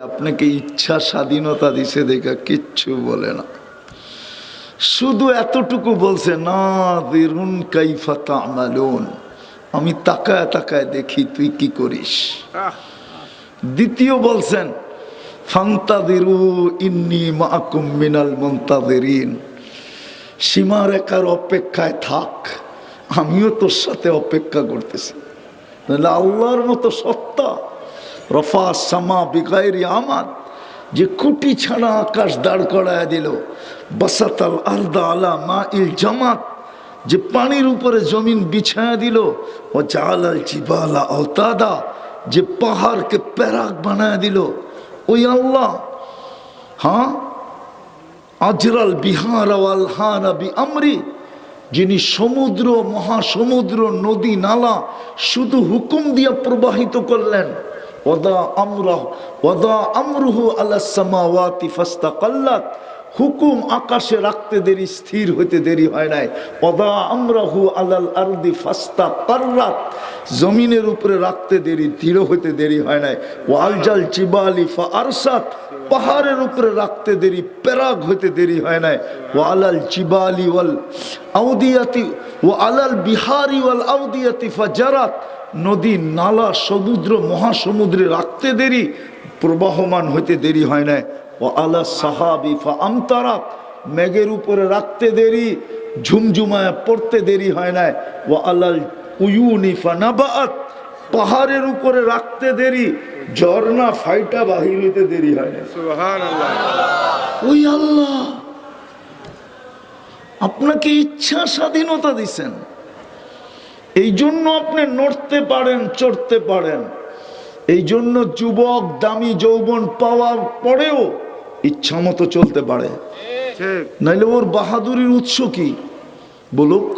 আপনাকে ইচ্ছা স্বাধীনতা দিছে দেখা কিচ্ছু বলে না, শুধু এতটুকু বলছে নাযিরুন কাইফা তা'মালুন, আমি তাকায় তাকায় দেখি তুই কি করিস। দ্বিতীয় বলছেন ফান্তাযিরু ইন্নী মাআকুম মিনাল মুনতাযিরিন, সীমারেখার অপেক্ষায় থাক, আমিও তোর সাথে অপেক্ষা করতেছি। তাহলে আল্লাহর মতো সত্তা রফা সামা বিগাইরি আমাদ, যে খুঁটি ছাড়া আকাশ দাঁড় করায় দিল, বাসাতাল আরদা আলা মাইল জামাত, যে পানির উপরে জমিন বিছায়া দিল, ও জালাল জিবালা আওতাদা, যে পাহাড়কে প্যারাক বানায় দিল, ওই আল্লাহ। হ্যাঁ, আজরাল বিহার ওয়াল হারা বি আমরি, যিনি সমুদ্র মহাসমুদ্র নদী নালা শুধু হুকুম দিয়ে প্রবাহিত করলেন। ওয়াদা আমরুহু আলাস সামাওয়াতি ফাস্তাকাল্লাত, হুকুম আকাশে রাখতে দেরি, স্থির হইতে দেরি হয় নাই। ওয়াদা আমরুহু আলাল আরদি ফাস্তাকাররাত, জমিনের উপরে রাখতে দেরি, দৃঢ় হইতে দেরি হয় নাই। ওয়ালজাল জিবালি ফাআরসাত, পাহাড়ের উপরে রাখতে দেরি, প্যারাগ হইতে দেরি হয় নাই। ওয়ালাল জিবালি ওয়াল আউদিয়াতি ওয়ালাল বিহারি ওয়াল আউদিয়াতি ফাজারাত, নদী নালা সমুদ্র মহাসমুদ্রে রাখতে দেরি, প্রবাহমান হইতে দেরি হয় নাই। ও আলা সাহাবি ফা আমতারাত, মেঘের উপরে রাখতে দেরি, ঝুমঝুমায় পড়তে দেরি হয় নাই। ও আলাল উয়ুনি ফা নাবাআত, পাহাড়ের উপরে রাখতে দেরি, ঝর্ণা ফাইটা বাহির হইতে দেরি হয় না। সুবহানাল্লাহ। ওই আল্লাহ আপনাকে ইচ্ছা স্বাধীনতা দিছেন, এই জন্য আপনি নড়তে পারেন, চড়তে পারেন। এই জন্য যুবক দামি যৌবন পাওয়ার পরেও ইচ্ছা মতো চলতে পারে, নাইলে ওর বাহাদুরির উৎস কি বলুক।